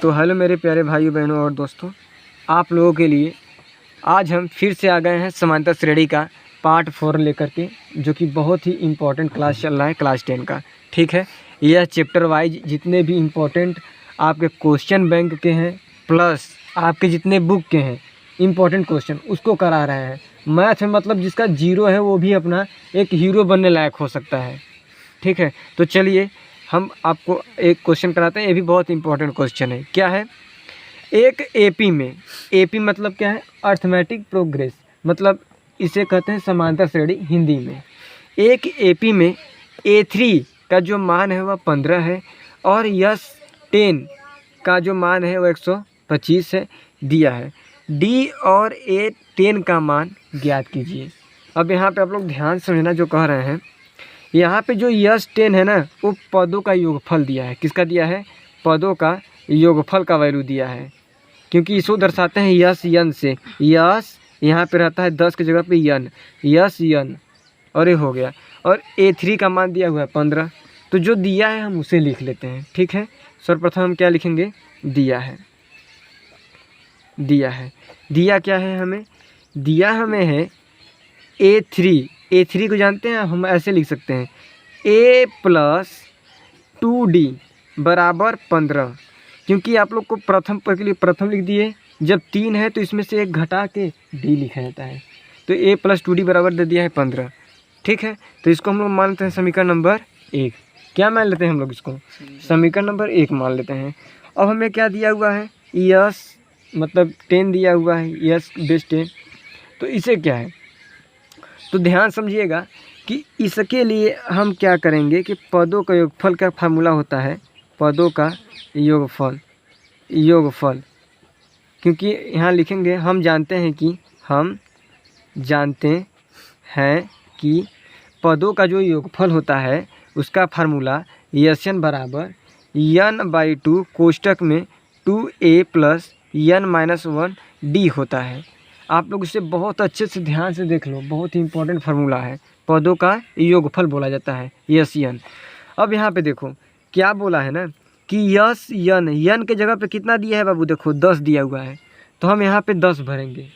तो हेलो मेरे प्यारे भाइयों बहनों और दोस्तों, आप लोगों के लिए आज हम फिर से आ गए हैं समांतर श्रेणी का पार्ट 4 लेकर के, जो कि बहुत ही इम्पोर्टेंट क्लास चल रहा है क्लास 10 का। ठीक है, यह चैप्टर वाइज जितने भी इम्पोर्टेंट आपके क्वेश्चन बैंक के हैं प्लस आपके जितने बुक के हैं इम्पोर्टेंट क्वेश्चन उसको करा रहे हैं। मैथ में मतलब जिसका जीरो है वो भी अपना एक हीरो बनने लायक हो सकता है। ठीक है, तो चलिए हम आपको एक क्वेश्चन कराते हैं। ये भी बहुत इंपॉर्टेंट क्वेश्चन है। क्या है? एक एपी में, एपी मतलब क्या है? अर्थमेटिक प्रोग्रेस, मतलब इसे कहते हैं समांतर श्रेणी हिंदी में। एक एपी में A3 का जो मान है वह 15 है और S10 का जो मान है वह 125 है, दिया है। D और A10 का मान ज्ञात कीजिए। अब यहाँ पे आप लोग ध्यान से समझना जो कह रहे हैं। यहाँ पे जो S10 है ना, वो पदों का योगफल दिया है। किसका दिया है? पदों का योगफल का वैल्यू दिया है, क्योंकि इसको दर्शाते हैं यस यन से। यस यहाँ पे रहता है 10 की जगह पे यन, यस यन, और ये हो गया। और A3 का मान दिया हुआ है 15। तो जो दिया है हम उसे लिख लेते हैं। ठीक है, सर्वप्रथम हम क्या लिखेंगे? दिया है। दिया है, दिया क्या है हमें? दिया हमें है A3। A3 को जानते हैं, हम ऐसे लिख सकते हैं A + 2D बराबर 15, क्योंकि आप लोग को प्रथम पद के लिए प्रथम लिख दिए। जब 3 है तो इसमें से एक घटा के D लिखा जाता है, तो A + 2D बराबर दे दिया है 15। ठीक है, तो इसको हम लोग मान लेते हैं समीकरण नंबर 1। क्या मान लेते हैं हम लोग इसको? समीकरण नंबर 1 मान लेते हैं। अब हमें क्या दिया हुआ है? यस मतलब 10 दिया हुआ है, यस बेस 10। तो इसे क्या है? तो ध्यान समझिएगा कि इसके लिए हम क्या करेंगे कि पदों का योगफल का फार्मूला होता है, पदों का योगफल, योगफल। क्योंकि यहाँ लिखेंगे हम जानते हैं कि पदों का जो योगफल होता है उसका फार्मूला यन बराबर n/2 कोष्टक में 2a + n-1d होता है। आप लोग इसे बहुत अच्छे से ध्यान से देख लो, बहुत ही इंपॉर्टेंट फार्मूला है। पदों का योगफल बोला जाता है यस यन। अब यहाँ पे देखो क्या बोला है ना कि यस यन, यन के जगह पे कितना दिया है बाबू? देखो 10 दिया हुआ है, तो हम यहाँ पे 10 भरेंगे,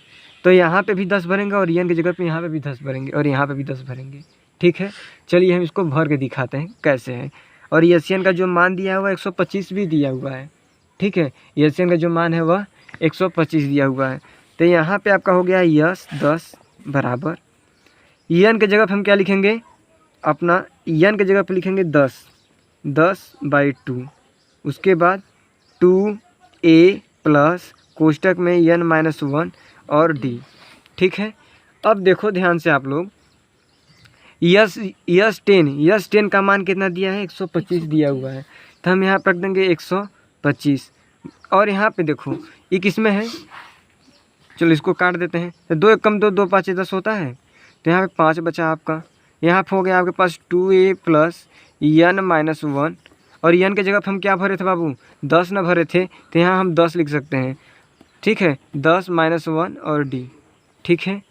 तो यहाँ पे भी 10 भरेंगे और यन की जगह पे यहाँ पे भी 10 भरेंगे और यहाँ पे भी 10 भरेंगे। ठीक है, चलिए हम इसको भर के दिखाते हैं कैसे है। और यस यन का जो मान दिया हुआ है 125 भी दिया हुआ है। ठीक है, यस यन का जो मान है वह 125 दिया हुआ है। तो यहाँ पे आपका हो गया यस 10 बराबर यन के जगह पे हम क्या लिखेंगे? अपना यन के जगह पे लिखेंगे 10/2, उसके बाद 2a + कोष्टक में n-1 और d। ठीक है, अब देखो ध्यान से आप लोग, यस 10 का मान कितना दिया है? 125 दिया हुआ है, तो हम यहाँ पर रख देंगे 125। और यहाँ पे देखो ये किस में है? चलो इसको काट देते हैं। तो 2 × 1 = 2, 2 × 5 = 10 होता है, तो यहाँ पे 5 बचा आपका। यहाँ पे हो गया आपके पास 2a + n-1, और n के जगह पे हम क्या भरे थे बाबू? 10 ना भरे थे, तो यहाँ हम 10 लिख सकते हैं। ठीक है, 10 - 1 और d। ठीक है,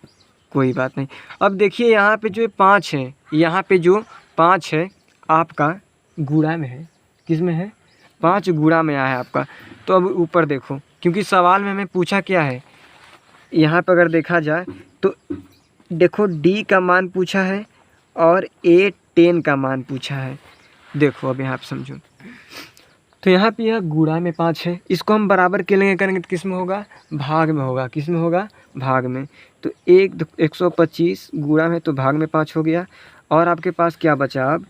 कोई बात नहीं। अब देखिए यहाँ पे जो 5 है, यहाँ पे जो 5 है आपका गुणा में है। किस में है? 5 गुणा में आया है आपका। तो अब ऊपर देखो, क्योंकि सवाल में हमें पूछा क्या है, यहाँ पर अगर देखा जाए तो देखो D का मान पूछा है और A10 का मान पूछा है। देखो अब यहाँ पे समझो, तो यहाँ पे यह गुणा में 5 है, इसको हम बराबर के लेंगे करेंगे तो किस में होगा? भाग में होगा। किस में होगा? भाग में। तो 125 गुणा में, तो भाग में 5 हो गया। और आपके पास क्या बचा अब?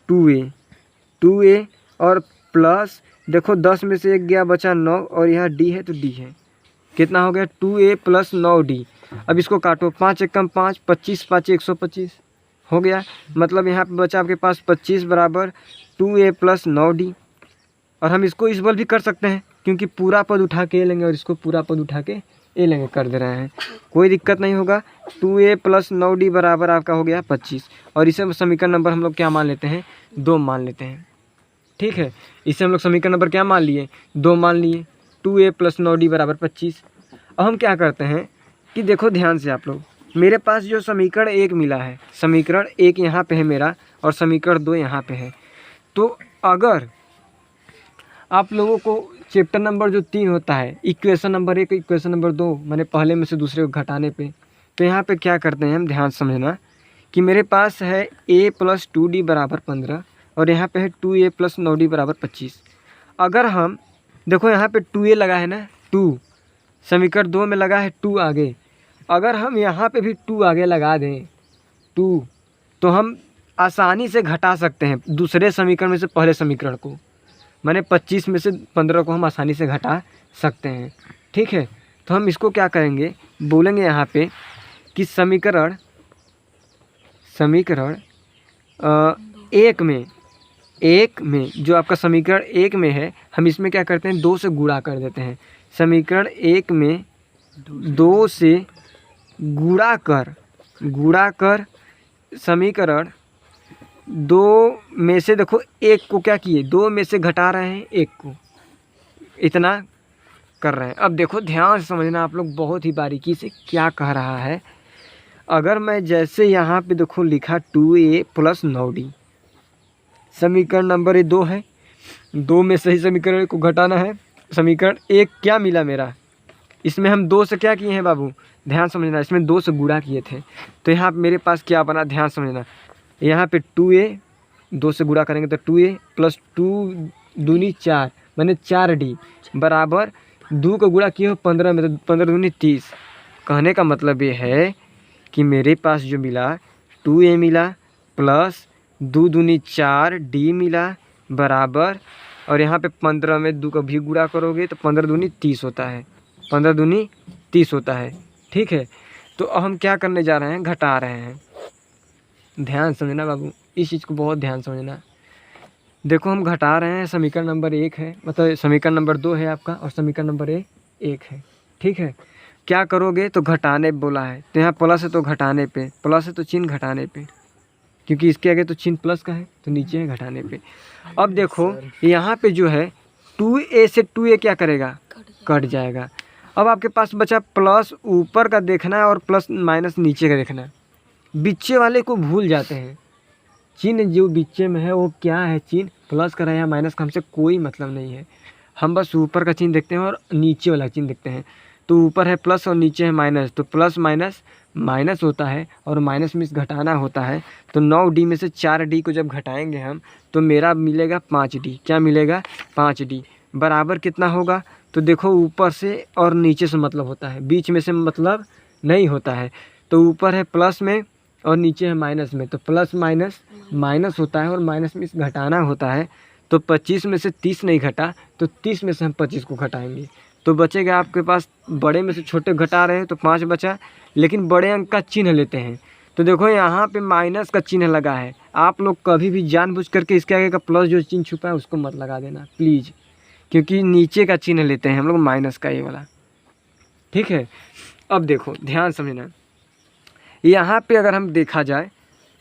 2a और प्लस देखो 10 में से 1 गया, बचा 9, और यहाँ d है तो d है। कितना हो गया? 2a + 9d। अब इसको काटो, 5 × 1 = 5, 25 × 5 = 125 हो गया। मतलब यहाँ पे बचा आपके पास 25 बराबर 2a + 9d। और हम इसको इस बल भी कर सकते हैं, क्योंकि पूरा पद उठा के ए लेंगे और इसको पूरा पद उठा के ए लेंगे, कर दे रहे हैं, कोई दिक्कत नहीं होगा। 2a + 9d बराबर आपका हो गया 25। और इसे समीकरण नंबर हम लोग क्या मान लेते हैं? 2 मान लेते हैं। ठीक है, इसे हम लोग समीकरण नंबर क्या मान लिए? 2 मान लिए। 2a + 9d बराबर 25। अब हम क्या करते हैं कि देखो ध्यान से आप लोग, मेरे पास जो समीकरण 1 मिला है, समीकरण 1 यहाँ पे है मेरा और समीकरण 2 यहाँ पे है। तो अगर आप लोगों को चैप्टर नंबर जो 3 होता है, इक्वेशन नंबर 1 इक्वेशन नंबर 2, मैंने पहले में से दूसरे को घटाने पे, तो यहाँ पे क्या करते हैं हम, ध्यान समझना कि मेरे पास है a + 2d = 15 और यहाँ पे है 2a + 9d = 25। अगर हम देखो यहाँ पे 2a लगा है ना, 2 समीकरण 2 में लगा है 2 आगे, अगर हम यहाँ पे भी 2 आगे लगा दें 2, तो हम आसानी से घटा सकते हैं दूसरे समीकरण में से पहले समीकरण को, माने 25 में से 15 को हम आसानी से घटा सकते हैं। ठीक है, तो हम इसको क्या करेंगे, बोलेंगे यहाँ पे कि समीकरण एक में जो आपका समीकरण 1 में है, हम इसमें क्या करते हैं 2 से गुणा कर देते हैं। समीकरण 1 में 2 से गुणा कर समीकरण 2 में से देखो 1 को क्या किए, 2 में से घटा रहे हैं 1 को, इतना कर रहे हैं। अब देखो ध्यान से समझना आप लोग, बहुत ही बारीकी से क्या कह रहा है। अगर मैं जैसे यहाँ पे देखो लिखा 2a + 9d, समीकरण नंबर 2 है, 2 में से ही समीकरण को घटाना है। समीकरण 1 क्या मिला मेरा, इसमें हम 2 से क्या किए हैं बाबू, ध्यान समझना, इसमें 2 से गुणा किए थे, तो यहाँ मेरे पास क्या बना, ध्यान समझना, यहाँ पे 2a 2 से गुणा करेंगे तो 2a + 2 दूनी 4 माने 4d बराबर 2 को गुणा किए हो 15 में, तो 15 दूनी 30। कहने का मतलब ये है कि मेरे पास जो मिला 2a मिला प्लस 2 दूनी 4d मिला बराबर, और यहाँ पे 15 में 2 का भी गुणा करोगे तो 15 दूनी 30 होता है, 15 दूनी 30 होता है। ठीक है, तो अब हम क्या करने जा रहे हैं, घटा रहे हैं। ध्यान समझना बाबू, इस चीज़ को बहुत ध्यान समझना। देखो हम घटा रहे हैं, समीकरण नंबर 1 है, मतलब समीकरण नंबर 2 है आपका और समीकरण नंबर 1 है। ठीक है, क्या करोगे तो घटाने बोला है, तो यहाँ प्लस है तो घटाने पे, प्लस है तो चिन्ह घटाने पे, क्योंकि इसके आगे तो चिन्ह प्लस का है तो नीचे है घटाने पे। अब देखो यहाँ पे जो है 2a से 2a क्या करेगा, कट जाएगा। अब आपके पास बचा प्लस ऊपर का देखना है और प्लस माइनस नीचे का देखना है। बीचे वाले को भूल जाते हैं, चिन्ह जो बीचे में है वो क्या है, चिन्ह प्लस का है या माइनस का हमसे कोई मतलब नहीं है, हम बस ऊपर का चिन्ह देखते हैं और नीचे वाला चिन्ह देखते हैं। तो ऊपर है प्लस और नीचे है माइनस, तो प्लस माइनस माइनस होता है और माइनस में घटाना होता है। तो 9d में से 4d को जब घटाएंगे हम तो मेरा मिलेगा 5d। क्या मिलेगा, 5d बराबर कितना होगा, तो देखो ऊपर से और नीचे से मतलब होता है, बीच में से मतलब नहीं होता है। तो ऊपर है प्लस में और नीचे है माइनस में, तो प्लस माइनस माइनस होता है और माइनस में घटाना होता है। तो 25 में से 30 नहीं घटा तो 30 में से हम 25 को घटाएंगे, तो बचेगा आपके पास, बड़े में से छोटे घटा रहे हैं तो 5 बचा, लेकिन बड़े अंक का चिन्ह लेते हैं। तो देखो यहाँ पे माइनस का चिन्ह लगा है, आप लोग कभी भी जानबूझ करके इसके आगे का प्लस जो चिन्ह छुपा है उसको मत लगा देना प्लीज़, क्योंकि नीचे का चिन्ह लेते हैं हम लोग माइनस का, ये वाला। ठीक है, अब देखो ध्यान समझना, यहाँ पे अगर हम देखा जाए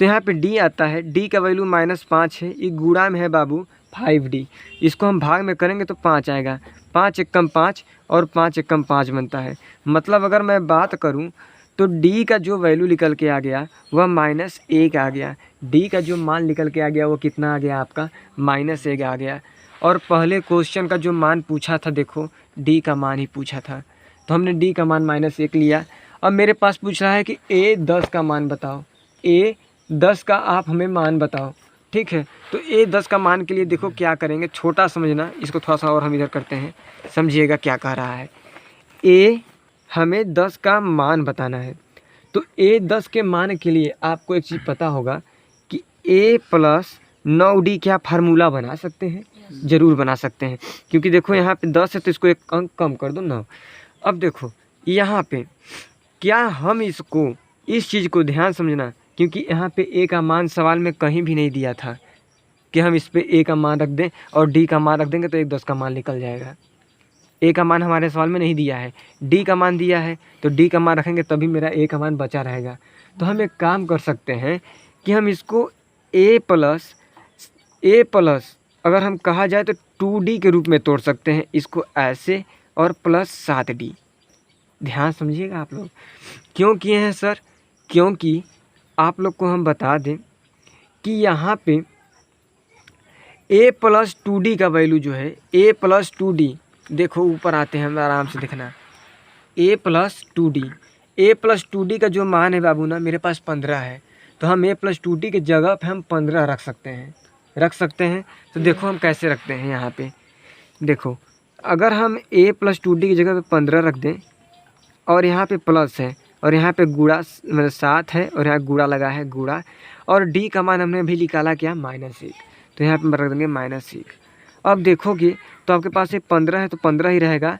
तो यहाँ पे d आता है, d का वैल्यू -5 है, ये गुणा में है बाबू 5d, इसको हम भाग में करेंगे तो 5 आएगा, 5 एकम 5 और 5 एकम 5 बनता है। मतलब अगर मैं बात करूँ तो d का जो वैल्यू निकल के आ गया वह -1 आ गया, d का जो मान निकल के आ गया वो कितना आ गया आपका, -1 आ गया। और पहले क्वेश्चन का जो मान पूछा था, देखो d का मान ही पूछा था, तो हमने d का मान -1 लिया। अब मेरे पास पूछ रहा है कि a10 का मान बताओ, a10 का आप हमें मान बताओ। ठीक है, तो a10 का मान के लिए देखो क्या करेंगे, छोटा समझना इसको, थोड़ा सा और हम इधर करते हैं, समझिएगा क्या कह रहा है। हमें 10 का मान बताना है, तो a10 के मान के लिए आपको एक चीज़ पता होगा कि a + 9d क्या फार्मूला बना सकते हैं, ज़रूर बना सकते हैं, क्योंकि देखो यहाँ पे 10 है तो इसको 1 अंक कम कर दो 9। अब देखो यहाँ पे क्या हम इसको, इस चीज़ को ध्यान समझना, क्योंकि यहाँ पे a का मान सवाल में कहीं भी नहीं दिया था कि हम इस पे a का मान रख दें और d का मान रख देंगे तो 10 का मान निकल जाएगा। a का मान हमारे सवाल में नहीं दिया है, d का मान दिया है, तो d का मान रखेंगे तभी मेरा a का मान बचा रहेगा। तो हम एक काम कर सकते हैं कि हम इसको a प्लस अगर हम कहा जाए तो 2d के रूप में तोड़ सकते हैं इसको ऐसे, और प्लस 7d। ध्यान समझिएगा आप लोग, क्यों किए हैं सर, क्योंकि आप लोग को हम बता दें कि यहाँ पे a + 2d का वैल्यू जो है, a + 2d देखो ऊपर आते हैं हम, आराम से देखना। a+2d, a+2d का जो मान है बाबू ना, मेरे पास 15 है, तो हम a+2d की जगह पे हम 15 रख सकते हैं, रख सकते हैं। तो देखो हम कैसे रखते हैं यहाँ पे, देखो अगर हम a+2d की जगह पे 15 रख दें और यहाँ पे प्लस है और यहाँ पे गुणा मतलब 7 है और यहाँ गुणा लगा है गुणा, और d का मान हमने भी निकाला क्या -1, तो यहाँ पे रख देंगे -1। अब देखोगे तो आपके पास ये 15 है तो 15 ही रहेगा,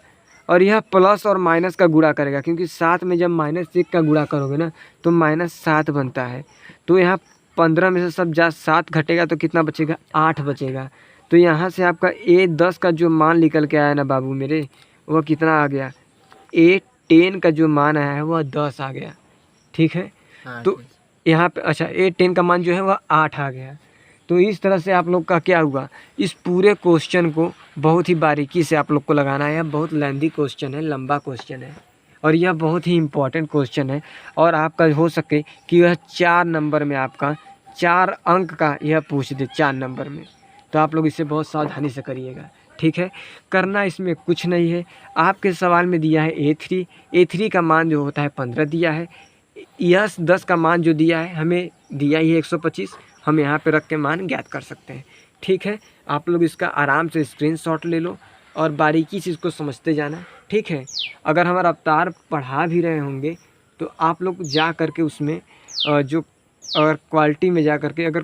और यह प्लस और माइनस का गुणा करेगा, क्योंकि 7 में जब -1 का गुणा करोगे ना तो -7 बनता है। तो यहाँ 15 में से सब जा 7 घटेगा तो कितना बचेगा, 8 बचेगा। तो यहाँ से आपका a10 का जो मान निकल के आया ना बाबू मेरे, वह कितना आ गया, a10 का जो मान आया है वह 10 आ गया। ठीक है, तो यहाँ पे अच्छा a10 का मान जो है वह 8 आ गया। तो इस तरह से आप लोग का क्या हुआ, इस पूरे क्वेश्चन को बहुत ही बारीकी से आप लोग को लगाना है। यह बहुत लेंथी क्वेश्चन है, लंबा क्वेश्चन है, और यह बहुत ही इम्पोर्टेंट क्वेश्चन है। और आपका हो सके कि यह 4 नंबर में आपका 4 अंक का यह पूछ दे 4 नंबर में, तो आप लोग इसे बहुत सावधानी से करिएगा। ठीक है, करना इसमें कुछ नहीं है। आपके सवाल में दिया है a3 का मान जो होता है 15 दिया है, यस 10 का मान जो दिया है हमें दिया ही है 125, हम यहाँ पे रख के मान ज्ञात कर सकते हैं। ठीक है, आप लोग इसका आराम से स्क्रीनशॉट ले लो और बारीकी से इसको समझते जाना। ठीक है, अगर हमारा अवतार पढ़ा भी रहे होंगे तो आप लोग जा करके उसमें जो अगर क्वालिटी में जा करके अगर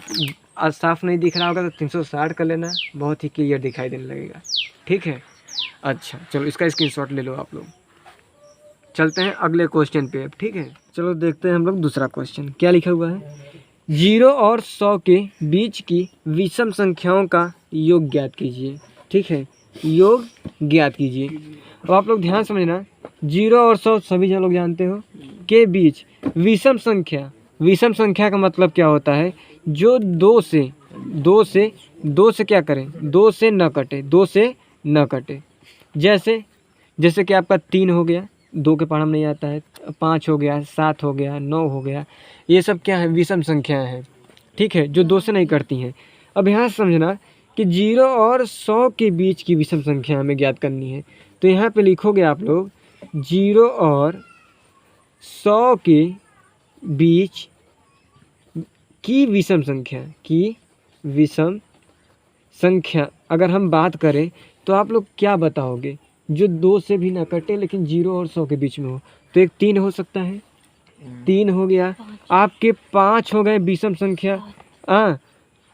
साफ नहीं दिख रहा होगा तो 360 कर लेना, बहुत ही क्लियर दिखाई देने लगेगा। ठीक है, अच्छा चलो इसका स्क्रीनशॉट ले लो आप लोग। चलते हैं अगले क्वेश्चन पे अब। ठीक है, चलो देखते हैं हम लोग दूसरा क्वेश्चन क्या लिखा हुआ है। 0 और 100 के बीच की विषम संख्याओं का योग ज्ञात कीजिए। ठीक है, योग ज्ञात कीजिए। अब आप लोग ध्यान समझना, 0 और 100 सभी जन लोग जानते हो के बीच विषम संख्या, विषम संख्या का मतलब क्या होता है, जो दो से क्या करें, 2 से न कटे, 2 से न कटे। जैसे कि आपका 3 हो गया, 2 के पढ़ा नहीं आता है, 5 हो गया, 7 हो गया, 9 हो गया, ये सब क्या है, विषम संख्याएं हैं। ठीक है, जो 2 से नहीं करती हैं। अब यहाँ समझना कि 0 और 100 के बीच की विषम संख्या हमें ज्ञात करनी है। तो यहाँ पे लिखोगे आप लोग 0 और 100 के बीच की विषम संख्या अगर हम बात करें तो आप लोग क्या बताओगे, जो 2 से भी ना कटे लेकिन 0 और 100 के बीच में हो। तो एक 3 हो सकता है, 3 हो गया, आपके 5 हो गए विषम संख्या,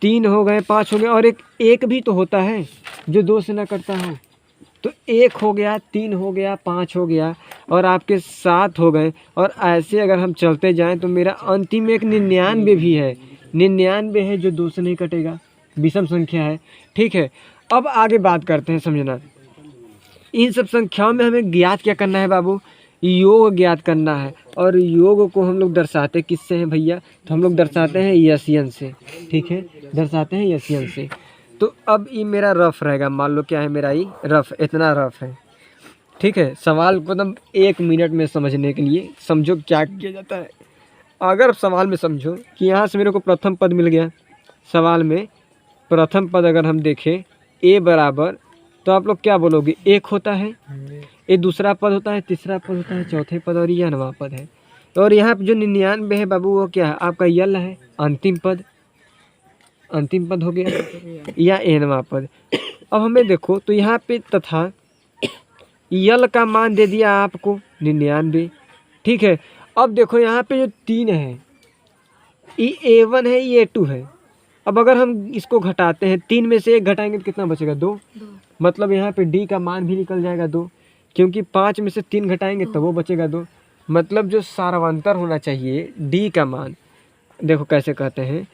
3 हो गए, 5 हो गए, और एक भी तो होता है जो 2 से ना कटता हो। तो 1 हो गया, 3 हो गया, 5 हो गया, और आपके 7 हो गए। और ऐसे अगर हम चलते जाएं तो मेरा अंतिम एक 99 भी है, 99 है जो 2 से नहीं कटेगा, विषम संख्या है। ठीक है, अब आगे बात करते हैं, समझना इन सब संख्याओं में हमें ज्ञात क्या करना है बाबू, योग ज्ञात करना है। और योग को हम लोग दर्शाते किससे हैं भैया, तो हम लोग दर्शाते हैं यसियन से। ठीक है, दर्शाते हैं यसियन से। तो अब ये मेरा रफ रहेगा, मान लो क्या है मेरा ये रफ, इतना रफ है। ठीक है, सवाल को एकदम 1 मिनट में समझने के लिए समझो क्या किया जाता है। अगर सवाल में समझो कि यहाँ से मेरे को प्रथम पद मिल गया, सवाल में प्रथम पद अगर हम देखें a बराबर, तो आप लोग क्या बोलोगे, 1 होता है, ये दूसरा पद होता है, तीसरा पद होता है, चौथे पद, और यह 9वां पद है। और यहाँ पे जो 99 है बाबू वो क्या है, आपका यल है, अंतिम पद हो गया, या 9वां पद। अब हमें देखो तो यहाँ पे तथा यल का मान दे दिया आपको 99। ठीक है, अब देखो यहाँ पे जो 3 है, ये A1 है, ये A2 है। अब अगर हम इसको घटाते हैं, 3 में से 1 घटाएंगे तो कितना बचेगा, 2। मतलब यहाँ पे D का मान भी निकल जाएगा 2, क्योंकि 5 में से 3 घटाएंगे तब वो बचेगा 2। मतलब जो सार्वंतर होना चाहिए D का मान, देखो कैसे कहते हैं,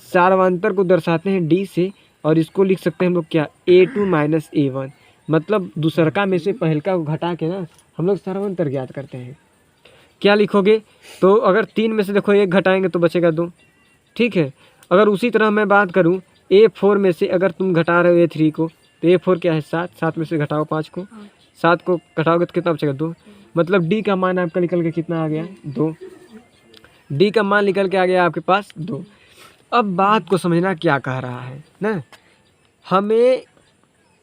सार्वंतर को दर्शाते हैं D से, और इसको लिख सकते हैं हम लोग क्या, A2 माइनस A1। मतलब दूसरका में से पहलका को घटा के ना हम लोग सार्वंतर ज्ञात करते हैं। क्या लिखोगे, तो अगर 3 में से देखो 1 घटाएंगे तो बचेगा 2। ठीक है, अगर उसी तरह मैं बात करूं A4 में से अगर तुम घटा रहे हो A3 को, तो A4 क्या है, 7 में से घटाओ 5 को, 7 को घटाओगे तो कितना बचेगा, 2। मतलब D का मान आपका निकल के कितना आ गया, 2। D का मान निकल के आ गया आपके पास 2। अब बात को समझना क्या कह रहा है ना, हमें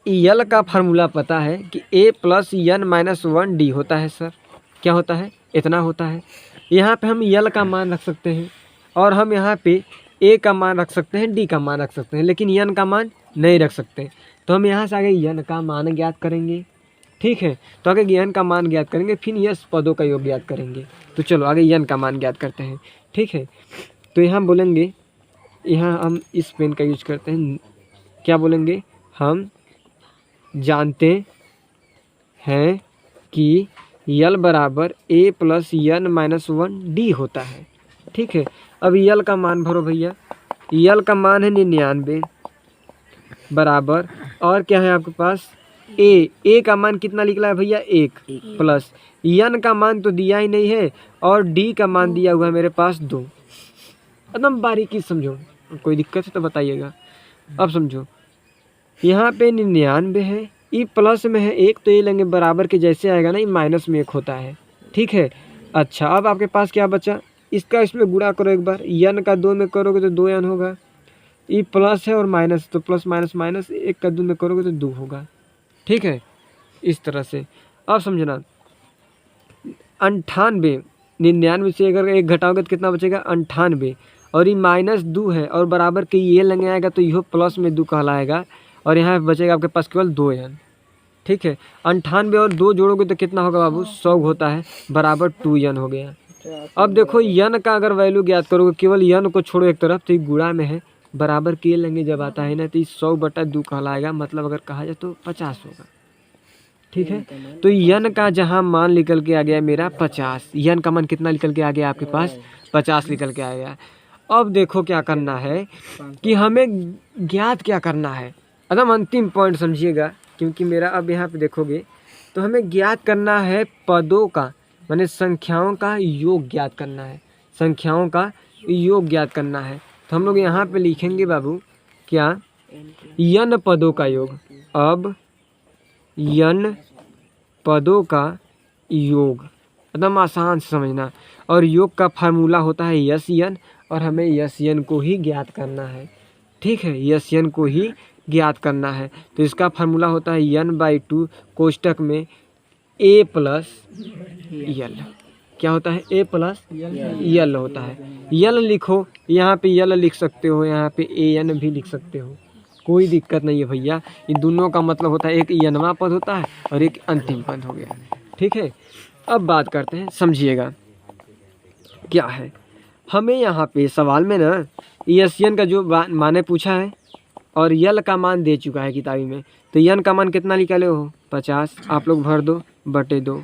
यल का फार्मूला पता है कि a plus n minus 1d होता है सर। क्या होता है? इतना होता है। यहाँ पे हम यल का मान रख सकते हैं और हम यहाँ पे a का मान रख सकते हैं, d का मान रख सकते हैं, लेकिन n का मान नहीं रख सकते। तो हम यहाँ से आगे n का मान ज्ञात करेंगे। ठीक है, तो आगे n का मान ज्ञात करेंगे, फिर यस पदों का योग ज्ञात करेंगे। तो चलो आगे n का मान ज्ञात करते हैं। ठीक है, तो यहाँ बोलेंगे, यहाँ हम इस पेन का यूज करते हैं। क्या बोलेंगे? हम जानते हैं कि यल बराबर a plus n minus 1d होता है। ठीक है, अब यल का मान भरो भैया। यल का मान है 99 बराबर, और क्या है आपके पास? a का मान कितना निकला है भैया? 1 प्लस n का मान तो दिया ही नहीं है और d का मान दिया हुआ है मेरे पास 2। एकदम बारीकी समझो, कोई दिक्कत है तो बताइएगा। अब समझो, यहाँ पे 99 है, ई प्लस में है 1, तो ये लेंगे बराबर के जैसे आएगा ना, ये माइनस में 1 होता है। ठीक है, अच्छा अब आपके पास क्या बचा? इसका इसमें गुणा करो एक बार, n का 2 में करोगे तो 2n होगा। ई प्लस है और माइनस, तो प्लस माइनस माइनस, 1 का 2 में करोगे तो 2 होगा। ठीक है, इस तरह से। अब समझना, 98, 99 से अगर 1 घटाओगे तो कितना बचेगा? 98, और ये माइनस 2 है और बराबर के ये लगे आएगा तो यह प्लस में 2 कहलाएगा, और यहाँ बचेगा आपके पास केवल 2n। ठीक है, 98 और 2 जोड़ोगे तो कितना होगा बाबू? 100 होता है, बराबर 2n हो गया। अब देखो n का अगर वैल्यू ज्ञात करोगे, केवल n को छोड़ो एक तरफ, तो ये गुणा में है, बराबर के लेंगे जब आता है ना, तो 100/2 कहलाएगा, मतलब अगर कहा जाए तो 50 होगा। ठीक है, तो n का जहाँ मान निकल के आ गया मेरा 50, n का मान कितना निकल के आ गया आपके पास? 50 निकल के आ गया। अब देखो क्या करना है कि हमें ज्ञात क्या करना है, एकदम अंतिम पॉइंट समझिएगा, क्योंकि मेरा अब यहाँ पे देखोगे तो हमें ज्ञात करना है पदों का, माने संख्याओं का योग ज्ञात करना है, संख्याओं का योग ज्ञात करना है। तो हम लोग यहाँ पे लिखेंगे बाबू क्या? n पदों का योग। अब n पदों का योग एकदम आसान से समझना, और योग का फार्मूला होता है यस n, और हमें यस n को ही ज्ञात करना है। ठीक है, यस n को ही ज्ञात करना है। तो इसका फार्मूला होता है n/2 कोष्टक में a प्लस यल। क्या होता है? a प्लस यल होता है। यल लिखो, यहाँ पे यल लिख सकते हो, यहाँ पे an भी लिख सकते हो, कोई दिक्कत नहीं है भैया। इन दोनों का मतलब होता है एक n वां पद होता है और एक अंतिम पद हो गया। ठीक है, अब बात करते हैं, समझिएगा क्या है। हमें यहाँ पे सवाल में ना यस n का जो माने पूछा है और यल का मान दे चुका है किताबी में, तो n का मान कितना निकाले हो? 50। आप लोग भर दो बटे 2।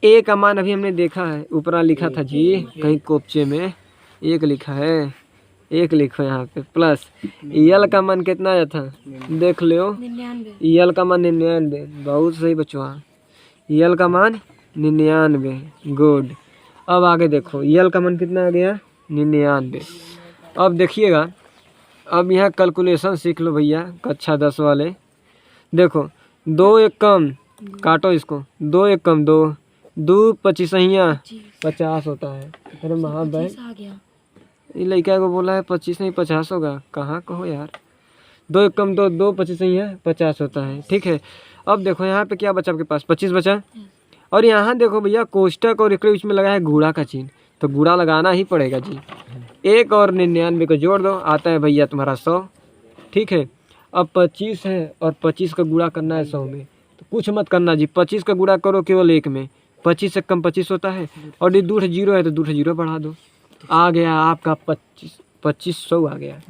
a का मान अभी हमने देखा है, ऊपर लिखा था जी कहीं कोपचे में, 1 लिखा है, 1 लिखो यहाँ पे, प्लस यल का मान कितना आया था देख लो, यल का मान 99। बहुत सही बचवा, यल का मान 99। गुड। अब आगे देखो, यल का मान कितना आ गया? 99। अब देखिएगा, अब यहाँ कैलकुलेशन सीख लो भैया, कक्षा 10 वाले। देखो 2 1 कम, काटो इसको, 2 1 कम 2, 2 25 50 होता है। अरे महाभाई, ये लड़का को बोला है 25 नहीं 50 होगा, कहाँ कहो यार। 2 1 कम 2, 2 25 50 होता है। ठीक है, अब देखो यहाँ पे क्या बचा आपके पास? 25 बचा, और यहाँ देखो भैया कोष्टक और एक बीच में लगा है गुणा का चिन्ह, तो गुणा लगाना ही पड़ेगा जी। 1 और 99 को जोड़ दो, आता है भैया तुम्हारा 100। ठीक है, अब 25 है और 25 का गुणा करना है 100 में, तो कुछ मत करना जी, 25 का गुणा करो केवल 1 में, 25 से कम 25 होता है, और ये 2 0 है तो 2 0 बढ़ा दो, आ गया आपका 2500 आ गया।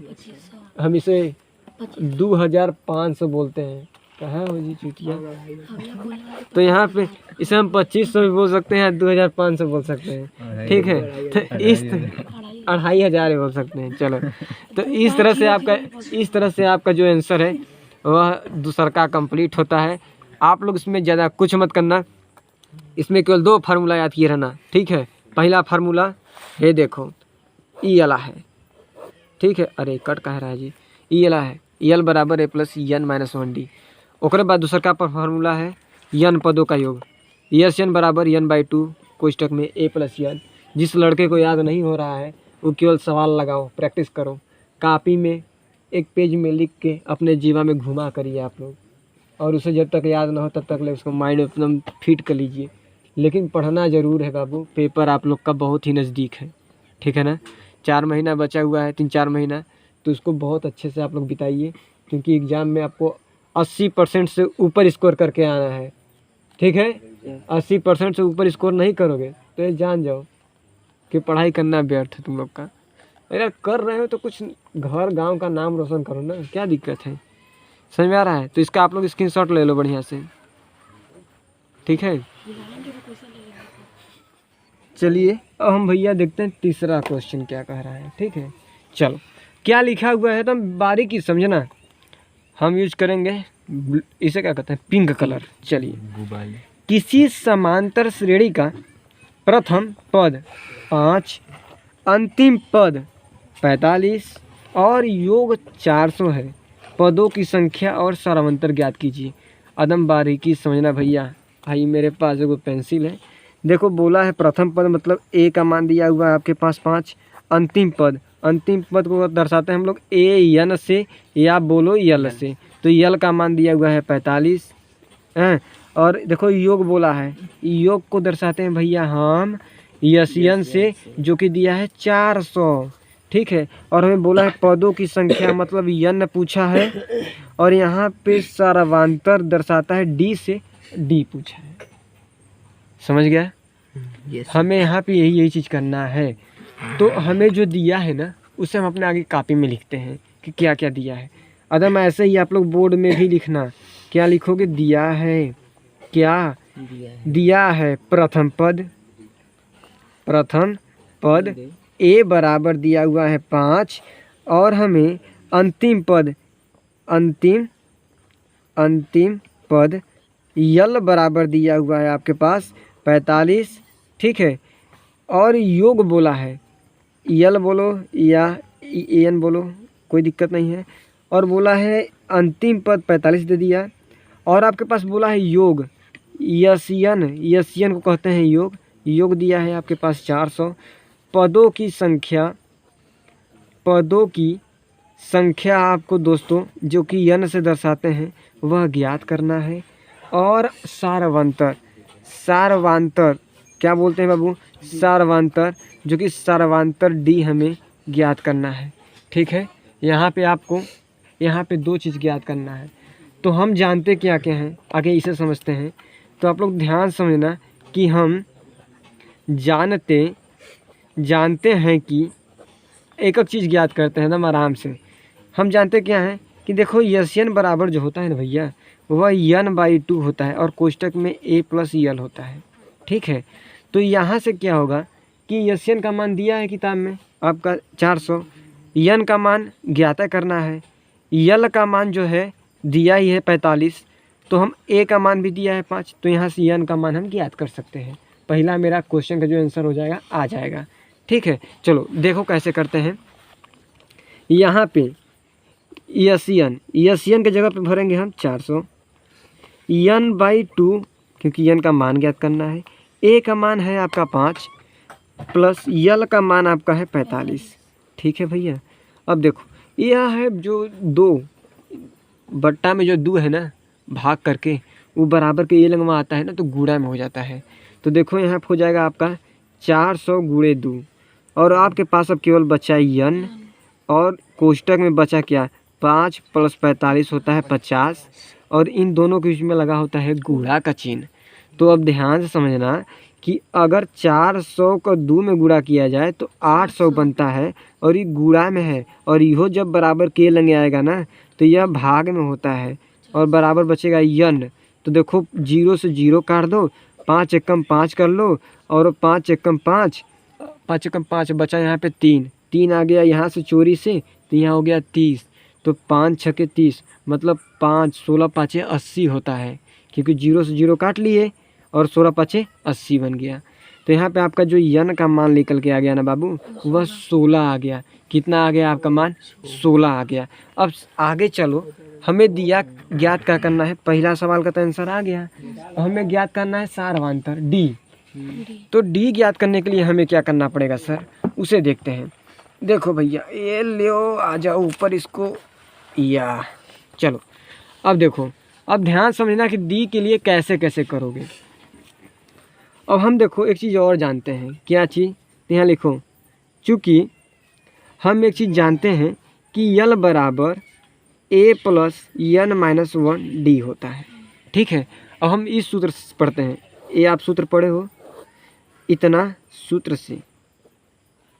हम इसे 2500 बोलते हैं, कहाँ हो जी चुटिया। तो यहाँ पे इसे हम 2500 भी बोल सकते हैं, 2500 बोल सकते हैं। ठीक है, तो इस 2500 बोल सकते हैं। चलो, तो इस तरह से आपका जो आंसर है वह दूसरा का कंप्लीट होता है। आप लोग इसमें ज़्यादा कुछ मत करना, इसमें केवल 2 फार्मूला याद किए रहना। ठीक है, पहला फार्मूला ये देखो, ई वाला है। ठीक है, अरे कट कह रहा है जी, ई वाला है, यल बराबर a plus n minus 1d। ओकरे बाद दूसरा का फार्मूला है n पदों का योग, यस n बराबर n/2 कोष्टक में a प्लस n। जिस लड़के को याद नहीं हो रहा है वो केवल सवाल लगाओ, प्रैक्टिस करो, कॉपी में एक पेज में लिख के अपने जीवा में घुमा करिए आप लोग। और उसे जब तक याद ना हो तब तक ले उसको माइंड में एकदम फिट कर लीजिए। लेकिन पढ़ना ज़रूर है बाबू, पेपर आप लोग का बहुत ही नज़दीक है, ठीक है ना। 4 महीना बचा हुआ है, 3-4 महीना, तो उसको बहुत अच्छे से आप लोग बिताइए, क्योंकि एग्ज़ाम में आपको 80% से ऊपर स्कोर करके आना है, ठीक है। 80% से ऊपर स्कोर नहीं करोगे तो ये जान जाओ कि पढ़ाई करना व्यर्थ है तुम लोग का। अगर कर रहे हो तो कुछ घर गांव का नाम रोशन करो ना, क्या दिक्कत है, समझ में आ रहा है। तो इसका आप लोग स्क्रीनशॉट ले लो बढ़िया से, ठीक है। चलिए अब हम भैया देखते हैं तीसरा क्वेश्चन क्या कह रहा है, ठीक है। चलो क्या लिखा हुआ है तो बारीकी समझना। हम यूज करेंगे इसे क्या कहते हैं, पिंक कलर। चलिए, किसी समांतर श्रेणी का प्रथम पद 5, अंतिम पद 45 और योग 400 है। पदों की संख्या और सारांतर ज्ञात कीजिए। अदम बारीकी समझना भैया। भाई मेरे पास एगो पेंसिल है, देखो बोला है प्रथम पद मतलब ए का मान दिया हुआ है आपके पास 5। अंतिम पद को दर्शाते हैं हम लोग ए एन से या बोलो यल से, तो यल का मान दिया हुआ है 45 हैं। और देखो योग बोला है, योग को दर्शाते हैं भैया हम यन से, जो कि दिया है 400, ठीक है। और हमें बोला है पदों की संख्या मतलब यन पूछा है, और यहाँ पे सारांतर दर्शाता है डी से डी पूछा है, समझ गया। हमें यहाँ पे यही चीज़ करना है। तो हमें जो दिया है ना उसे हम अपने आगे कॉपी में लिखते हैं कि क्या क्या दिया है। अदम ऐसे ही आप लोग बोर्ड में भी लिखना, क्या लिखोगे, दिया है, क्या दिया है प्रथम पद ए बराबर दिया हुआ है 5, और हमें अंतिम पद यल बराबर दिया हुआ है आपके पास 45, ठीक है। और योग बोला है, यल बोलो या एन बोलो कोई दिक्कत नहीं है। और बोला है अंतिम पद 45 दे दिया, और आपके पास बोला है योग यसियन को कहते हैं योग दिया है आपके पास 400। पदों की संख्या आपको दोस्तों जो कि यन से दर्शाते हैं वह ज्ञात करना है। और सारवांतर क्या बोलते हैं बाबू, सारवांतर, जो कि सारवांतर डी हमें ज्ञात करना है, ठीक है। यहाँ पे 2 चीज़ ज्ञात करना है। तो हम जानते क्या क्या हैं, आगे इसे समझते हैं। तो आप लोग ध्यान समझना कि हम जानते हैं कि एक चीज़ ज्ञात करते हैं एकदम आराम से। हम जानते क्या हैं कि देखो यन बराबर जो होता है ना भैया वह n/2 होता है, और कोष्टक में a + यल होता है, ठीक है। तो यहाँ से क्या होगा कि यन का मान दिया है किताब में आपका 400, यन का मान ज्ञात करना है, यल का मान जो है दिया ही है 45, तो हम ए का मान भी दिया है 5, तो यहाँ से यन का मान हम ज्ञात कर सकते हैं। पहला मेरा क्वेश्चन का जो आंसर हो जाएगा आ जाएगा, ठीक है। चलो देखो कैसे करते हैं। यहाँ पे यन के जगह पे भरेंगे हम 400 n/2, क्योंकि यन का मान ज्ञात करना है। ए का मान है आपका 5 प्लस यल का मान आपका है 45, ठीक है भैया। अब देखो यह है जो 2 बट्टा में जो 2 है ना भाग करके वो बराबर के ये लंगवा आता है ना, तो गुणा में हो जाता है। तो देखो यहाँ हो जाएगा आपका 400 × 2, और आपके पास अब केवल बचा यन, और कोष्टक में बचा क्या 5 + 45 होता है 50, और इन दोनों के बीच में लगा होता है गुणा का चिन्ह। तो अब ध्यान से समझना कि अगर 400 को 2 में गुणा किया जाए तो 800 बनता है, और ये गुणा में है, और यहो जब बराबर के लंग आएगा ना तो यह भाग में होता है, और बराबर बचेगा यन। तो देखो 0 से 0 काट दो, 5 एकम 5 कर लो, और 5 एकम 5 बचा यहाँ पे 3 आ गया यहाँ से चोरी से, तो यहाँ हो गया 30। तो 5 × 6 = 30, मतलब 5 16 5 80 होता है, क्योंकि 0 से 0 काट लिए और 16 5 80 बन गया। तो यहाँ पे आपका जो यन का मान निकल के आ गया ना बाबू वह 16 आ गया। कितना आ गया आपका मान, 16 आ गया। अब आगे चलो, हमें दिया ज्ञात क्या करना है, पहला सवाल का तो आंसर आ गया। हमें ज्ञात करना है सारवांतर डी। तो डी ज्ञात करने के लिए हमें क्या करना पड़ेगा सर, उसे देखते हैं। देखो भैया ये लो आ जाओ ऊपर इसको, या चलो अब देखो अब ध्यान समझना कि डी के लिए कैसे कैसे करोगे। अब हम देखो एक चीज़ और जानते हैं, क्या चीज़, तो यहाँ लिखो, चूँकि हम एक चीज़ जानते हैं कि यल बराबर ए प्लस एन माइनस 1 डी होता है। ठीक है, अब हम इस सूत्र से पढ़ते हैं। ये आप सूत्र पढ़े हो, इतना सूत्र से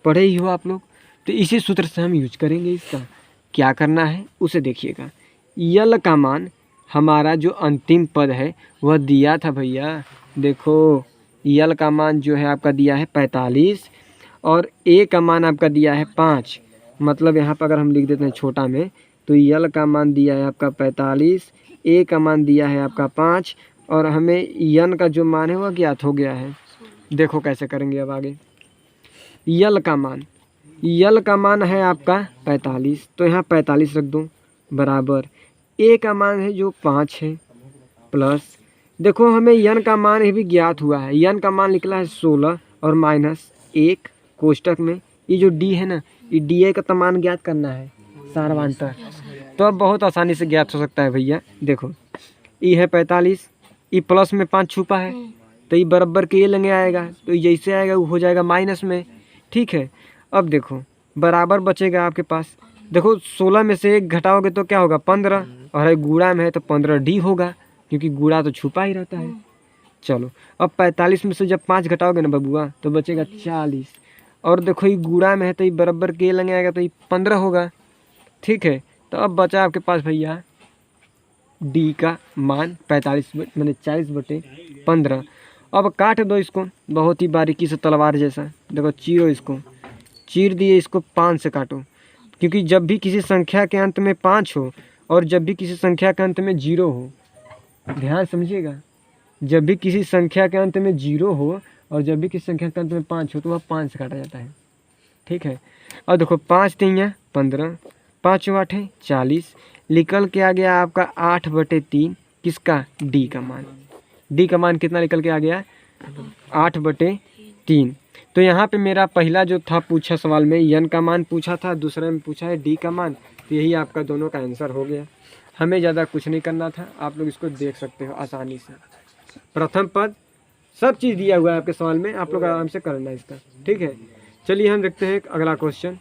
पढ़े ही हो आप लोग, तो इसी सूत्र से हम यूज करेंगे। इसका क्या करना है उसे देखिएगा। यल का मान हमारा जो अंतिम पद है वह दिया था भैया, देखो यल का मान जो है आपका दिया है 45 और ए का मान आपका दिया है 5। मतलब यहाँ पर अगर हम लिख देते हैं छोटा में, तो यल का मान दिया है आपका 45, ए का मान दिया है आपका 5 और हमें यन का जो मान है वह ज्ञात हो गया है। देखो कैसे करेंगे अब आगे। यल का मान है आपका 45, तो यहाँ 45 रख दो बराबर ए का मान है जो 5 है प्लस, देखो हमें यन का मान भी ज्ञात हुआ है, यन का मान निकला है 16 और माइनस 1 कोष्टक में, ये जो डी है ना, ये डी ए का तो मान ज्ञात करना है सार्वंतर, तो अब बहुत आसानी से ज्ञात हो सकता है भैया। देखो ये है 45, ये प्लस में 5 छुपा है, तो ये बराबर के ये लेंगे आएगा, तो ये जैसे आएगा वो हो जाएगा माइनस में। ठीक है, अब देखो बराबर बचेगा आपके पास, देखो 16 में से 1 घटाओगे तो क्या होगा 15, और गुणा में है तो 15 डी होगा, क्योंकि गुणा तो छुपा ही रहता है। चलो अब 45 में से जब 5 घटाओगे ना बबुआ तो बचेगा 40, और देखो ये गुणा में है तो ये बराबर के लेंगे आएगा तो ये 15 होगा। ठीक है, तो अब बचा आपके पास भैया डी का मान 45 मैंने 40/15। अब काट दो इसको बहुत ही बारीकी से तलवार जैसा, देखो चीरो, इसको चीर दिए, इसको 5 से काटो, क्योंकि जब भी किसी संख्या के अंत में 5 हो और जब भी किसी संख्या के अंत में 0 हो, ध्यान समझिएगा, जब भी किसी संख्या के अंत में 0 हो और जब भी किसी संख्या के अंत में 5 हो तो वह 5 से काटा जाता है। ठीक है, और देखो 5 3 15, 5 8 40, निकल के आ गया आपका 8/3 किसका, डी का मान। डी का मान कितना निकल के आ गया 8/3। तो यहाँ पे मेरा पहला जो था पूछा सवाल में यन का मान पूछा था, दूसरे में पूछा है डी का मान, तो यही आपका दोनों का आंसर हो गया। हमें ज़्यादा कुछ नहीं करना था, आप लोग इसको देख सकते हो आसानी से। प्रथम पद सब चीज़ दिया हुआ है आपके सवाल में, आप लोग आराम से करना है इसका। ठीक है, चलिए हम देखते हैं अगला क्वेश्चन।